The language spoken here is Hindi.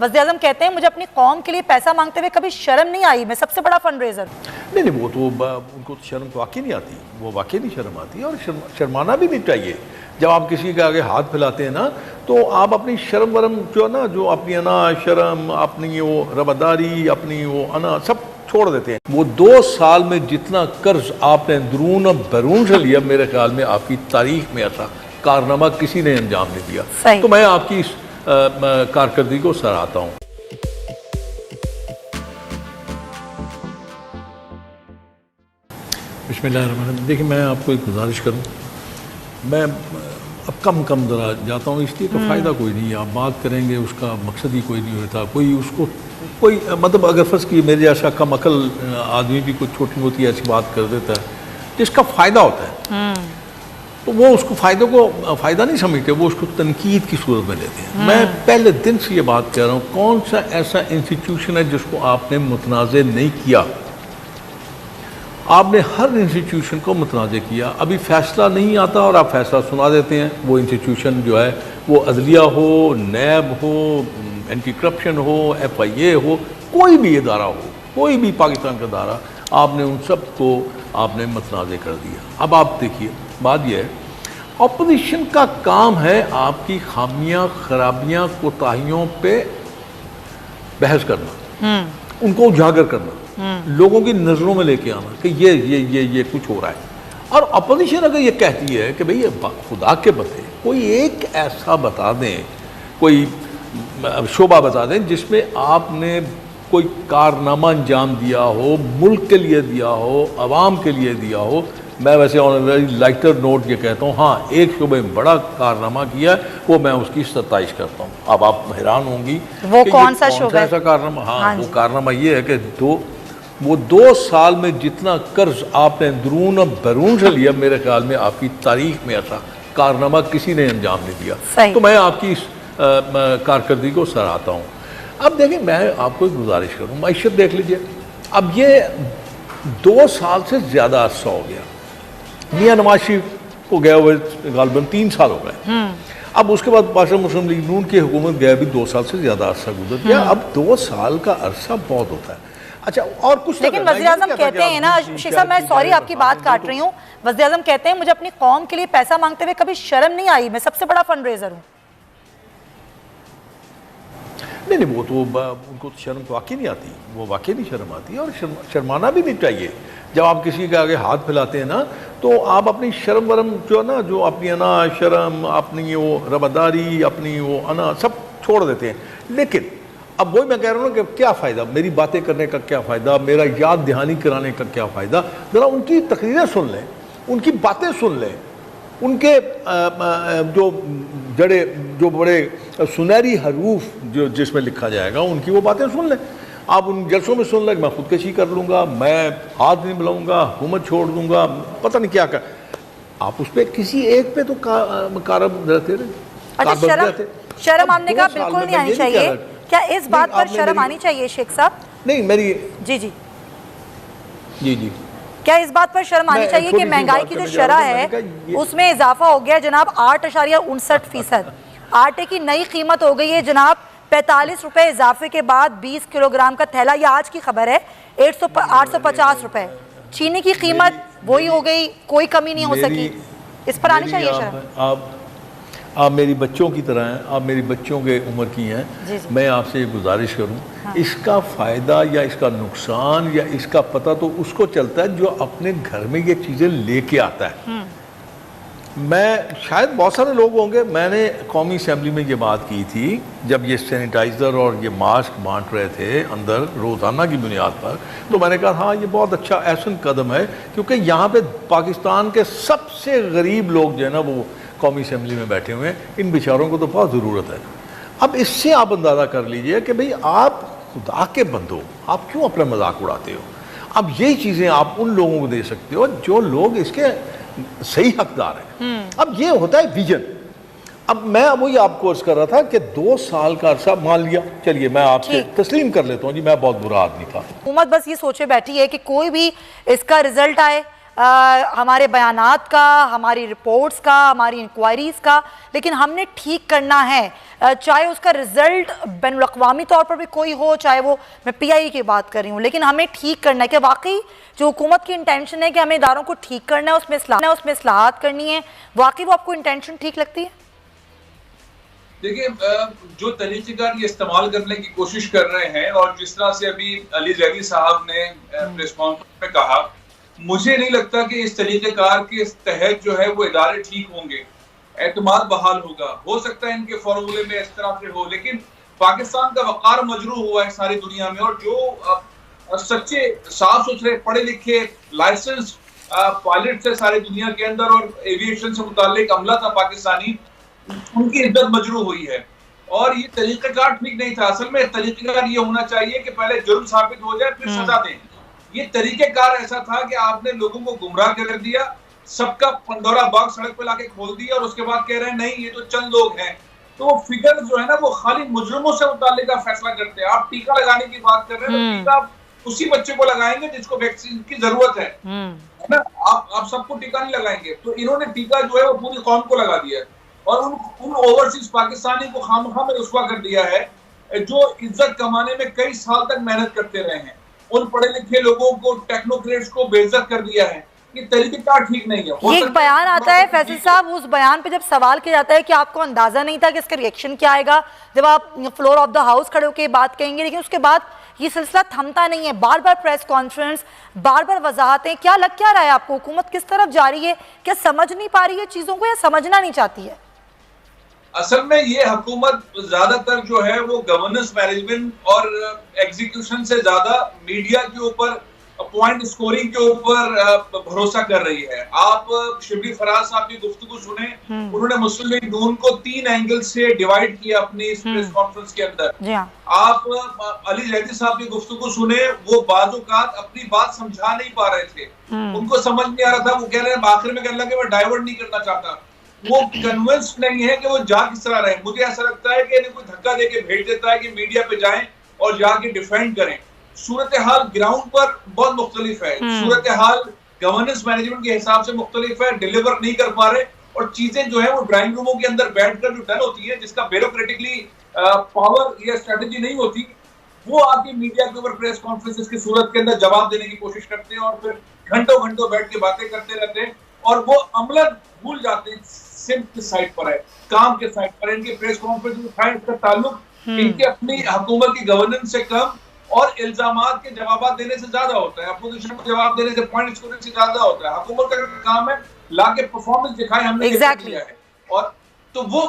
वज़ीर-ए-आज़म कहते हैं मुझे अपनी कौम के लिए पैसा मांगते हुए कभी शर्म नहीं आई, मैं सबसे बड़ा फंड रेजर। नहीं, वो तो उनको तो शर्म तो वाकई नहीं आती, वो वाकई नहीं शर्म आती और शर्माना भी नहीं चाहिए। जब आप किसी के आगे हाथ फैलाते हैं ना, तो आप अपनी शर्म वरम जो है ना, जो अपनी अना शर्म, अपनी वो रवादारी, अपनी वो अना सब छोड़ देते हैं। वो 2 साल में जितना कर्ज आपने अंदरून बैरून से लिया, मेरे ख्याल में आपकी तारीख में ऐसा कारनामा किसी ने अंजाम नहीं दिया। तो मैं आपकी इस कारकर्दगी को सराहता हूँ। बिस्मिल्लाहिर्रहमानिर्रहीम। देखिए, मैं आपको एक गुजारिश करूँ, मैं अब कम ज़रा जाता हूँ, इसलिए तो फ़ायदा कोई नहीं है। आप बात करेंगे, उसका मकसद ही कोई नहीं होता। कोई उसको कोई मतलब अगर फर्ज की मेरे जैसा कम अकल आदमी भी कुछ छोटी मोटी ऐसी बात कर देता है जिसका फ़ायदा होता है, तो वो उसको फ़ायदे को फ़ायदा नहीं समझते, वो उसको तनकीद की सूरत में लेते हैं। मैं पहले दिन से ये बात कह रहा हूँ, कौन सा ऐसा इंस्टीट्यूशन है जिसको आपने मुतनाज़े नहीं किया? आपने हर इंस्टीट्यूशन को मुतनाज़े किया। अभी फ़ैसला नहीं आता और आप फ़ैसला सुना देते हैं। वो इंस्टीट्यूशन जो है, वो अदलिया हो, नैब हो, एंटी करप्शन हो, FIA हो, कोई भी इदारा हो, कोई भी पाकिस्तान का इदारा, आपने उन सब को आपने मुतनाज़े कर दिया। अब आप देखिए, बात यह है, अपोजिशन का काम है आपकी खामियां, खराबियां, कोताहियों पे बहस करना, उनको उजागर करना, लोगों की नज़रों में लेके आना कि ये कुछ हो रहा है। और अपोजिशन अगर ये कहती है कि भाई ये खुदा के बंदे कोई एक ऐसा बता दें, कोई शोबा बता दें जिसमें आपने कोई कारनामा अंजाम दिया हो, मुल्क के लिए दिया हो, आवाम के लिए दिया हो। मैं वैसे ऑन वेरी लाइटर नोट ये कहता हूँ, हाँ, एक शोबे में बड़ा कारनामा किया, वो मैं उसकी सताइश करता हूँ। अब आप हैरान होंगी वो कौन सा शोबा, ऐसा कारनामा? हाँ, वो कारनामा ये है कि वो 2 साल में जितना कर्ज आपने अंदरून बैरून से लिया, मेरे ख्याल में आपकी तारीख में ऐसा कारनामा किसी ने अंजाम नहीं दिया। तो मैं आपकी इस कारकर्दगी को सराहता हूँ। अब देखिए, मैं आपको एक गुजारिश करूँ, मैशत देख लीजिए। अब ये 2 साल से ज़्यादा अरसा हो गया, मियाँ नवाज शरीफ को गए हुए गालबन 3 साल हो गए। अब उसके बाद पाकिस्तान मुस्लिम लीग नून की हुकूमत गया भी 2 साल से ज़्यादा अरसा गुजर गया। अब 2 साल का अरसा बहुत होता है। अच्छा, और कुछ लेकिन वज़ीर-ए-आज़म कहते हैं ना, शेख साहब, मैं सॉरी आपकी बात काट रही हूँ, वज़ीर-ए-आज़म कहते हैं मुझे अपनी कौम के लिए पैसा मांगते हुए कभी शर्म नहीं आई, मैं सबसे बड़ा फंड रेजर हूँ। नहीं, वो तो उनको तो शर्म तो वाकई नहीं आती, वो वाकई नहीं शर्म आती और शर्माना भी नहीं चाहिए। जब आप किसी के आगे हाथ फैलाते हैं ना, तो आप अपनी शर्म वरम जो है ना, जो अपनी अना शर्म, अपनी वो रवादारी, अपनी वो अना सब छोड़ देते हैं। लेकिन अब वही मैं कह रहा हूँ कि क्या फ़ायदा मेरी बातें करने का, क्या फ़ायदा मेरा याद दहानी कराने का, क्या फ़ायदा? ज़रा उनकी तकरीरें सुन लें, उनकी बातें सुन लें, उनके जो बड़े सुनहरी हरूफ जो जिसमें लिखा जाएगा, उनकी वो बातें सुन लें। आप उन जलसों में सुन लें, मैं खुदकशी कर लूँगा, मैं हाथ नहीं मिलाऊँगा, हुकूमत छोड़ दूँगा, पता नहीं क्या कर। आप उस पर किसी एक पे तो कारब रहते रहे। अच्छा, शर्म आने का बिल्कुल नहीं आनी चाहिए। क्या इस बात पर शर्म आनी चाहिए शेख साहब? नहीं, मेरी जी क्या इस बात पर शर्म आनी चाहिए कि महंगाई की जो शरह है उसमें इजाफा हो गया जनाब 8.59%। आटे की नई कीमत हो गई है जनाब 45 रुपए इजाफे के बाद 20 किलोग्राम का थैला, यह आज की खबर है, 850 रुपए। चीनी की कीमत वही हो गई, कोई कमी नहीं हो सकी। इस पर आनी चाहिए शर्म। आप मेरी बच्चों की तरह हैं, आप मेरी बच्चों के उम्र की हैं। मैं आपसे ये गुजारिश करूं, इसका फ़ायदा या इसका नुकसान या इसका पता तो उसको चलता है जो अपने घर में ये चीज़ें लेके आता है। मैं शायद बहुत सारे लोग होंगे, मैंने कौमी असम्बली में ये बात की थी जब ये सैनिटाइज़र और ये मास्क बांट रहे थे अंदर रोज़ाना की बुनियाद पर, तो मैंने कहा हाँ, ये बहुत अच्छा ऐसा कदम है, क्योंकि यहाँ पे पाकिस्तान के सबसे गरीब लोग जो है ना, वो कौमी असम्बली में बैठे हुए हैं। इन बेचारों को तो बहुत ज़रूरत है। अब इससे आप अंदाज़ा कर लीजिए कि भाई आप खुदा के बंदो, आप क्यों अपना मजाक उड़ाते हो? अब यही चीज़ें आप उन लोगों को दे सकते हो जो लोग इसके सही हकदार हैं। अब ये होता है विजन। अब मैं वही आपको अर्ज कर रहा था कि 2 साल का अरसा मान लिया, चलिए मैं आपसे तस्लीम कर लेता हूँ जी, मैं बहुत बुरा आदमी था। हुकूमत बस ये सोचे बैठी है कि कोई भी इसका रिजल्ट आए, हमारे बयानात का, हमारी रिपोर्ट्स का, हमारी इंक्वायरीज़ का, लेकिन हमने ठीक करना है, चाहे उसका रिजल्ट बैनुल अक़वामी तौर पर भी कोई हो, चाहे वो मैं PI की बात कर रही हूँ, लेकिन हमें ठीक करना है। कि वाकई जो हुकूमत की इंटेंशन है कि हमें इदारों को ठीक करना है, उसमें इस्लाहात करनी है, वाकई वो आपको इंटेंशन ठीक लगती है? देखिए, जो तरीक़ेकार ये इस्तेमाल करने की कोशिश कर रहे हैं और जिस तरह से अभी अली ज़ैदी साहब ने प्रेस कॉन्फ्रेंस में कहा, मुझे नहीं लगता कि इस तरीक़ेकार के तहत जो है वो इदारे ठीक होंगे, एतमाद बहाल होगा। हो सकता है इनके फॉर्मूले में इस तरह से हो, लेकिन पाकिस्तान का वक़ार मजरूह हुआ है सारी दुनिया में, और जो सच्चे साफ सुथरे पढ़े लिखे लाइसेंस पायलट है सारी दुनिया के अंदर और एविएशन से मुताल्लिक अमला था पाकिस्तानी, उनकी इज्जत मजरूह हुई है। और ये तरीक़ेकार ठीक नहीं था। असल में तरीक़ेकार ये होना चाहिए कि पहले जुर्म साबित हो जाए फिर सजा दें। ये तरीक़ेकार ऐसा था कि आपने लोगों को गुमराह कर दिया, सबका पंडोरा बॉक्स सड़क पे लाके खोल दिया और उसके बाद कह रहे हैं नहीं ये तो चंद लोग हैं। तो फिगर जो है ना वो खाली मुजरिमों से मुताल्लिक फैसला करते हैं। आप टीका लगाने की बात कर रहे हैं, तो टीका उसी बच्चे को लगाएंगे जिसको वैक्सीन की जरूरत है ना। आप सबको टीका नहीं लगाएंगे। तो इन्होंने टीका जो है वो पूरी कौम को लगा दिया है और उन ओवरसीज पाकिस्तानी को खामखा में रुस्वा कर दिया है, जो इज्जत कमाने में कई साल तक मेहनत करते रहे हैं। उन पढ़े लिखे लोगों को, टेक्नोक्रेट्स को बेइज्जत कर दिया है। ये तरीक़ेकार ठीक नहीं है। एक बयान आता है फैसल साहब, उस बयान पे जब सवाल किया जाता है कि आपको अंदाजा नहीं था कि इसका रिएक्शन क्या आएगा जब आप फ्लोर ऑफ द हाउस खड़े होकर बात कहेंगे, लेकिन उसके बाद ये सिलसिला थमता नहीं है। बार बार प्रेस कॉन्फ्रेंस, बार बार वजाहतें। क्या लग क्या रहा है आपको, हुकूमत किस तरफ जा रही है? क्या समझ नहीं पा रही है चीजों को या समझना नहीं चाहती है? असल में ये हुकूमत ज्यादातर जो है वो गवर्नेंस मैनेजमेंट और एग्जीक्यूशन से ज्यादा मीडिया के ऊपर, पॉइंट स्कोरिंग के ऊपर भरोसा कर रही है। आप शिबली फराज साहब की गुफ्तगू सुने, उन्होंने मुस्लिम लीग नून को 3 एंगल से डिवाइड किया अपनी इस प्रेस कॉन्फ्रेंस के अंदर। आप अली ज़ैदी साहब की गुफ्तगू सुने, वो बाज़-औक़ात अपनी बात समझा नहीं पा रहे थे, उनको समझ नहीं आ रहा था। वो कह रहे हैं आखिर में कहने लगे मैं डाइवर्ट नहीं करना चाहता, वो कन्विंस नहीं है कि वो जा किस तरह रहे। मुझे ऐसा लगता है कि इन्हें कोई धक्का देके भेज देता है कि मीडिया पे जाएं और जाके डिफेंड करें। सूरत हाल ग्राउंड पर बहुत मुख्तलिफ है, सूरत हाल गवर्नेंस मैनेजमेंट के हिसाब से मुख्तलिफ है, डिलीवर नहीं कर पा रहे, और चीजें जो है वो ड्राइंग रूमों के अंदर बैठकर जो डन होती है, जिसका ब्यूरोक्रेटिकली पावर या स्ट्रेटेजी नहीं होती, वो आके मीडिया के ऊपर प्रेस कॉन्फ्रेंसेस की सूरत के अंदर जवाब देने की कोशिश करते हैं और फिर घंटों घंटों बैठ के बातें करते रहते हैं और वो अमलन भूल जाते हैं सिर्फ किस साइड पर है, काम के साइड पर। इनके प्रेस कॉन्फ्रेंस उठाए, इसका ताल्लुक इनके अपनी हुकूमत की गवर्नेंस से कम और इल्जामात के जवाब देने से ज्यादा होता है, अपोजिशन को जवाब देने से, पॉइंट स्कोरिंग से ज्यादा होता है। हुकूमत का काम है लाके परफॉर्मेंस दिखाए, हमने किया है, और तो वो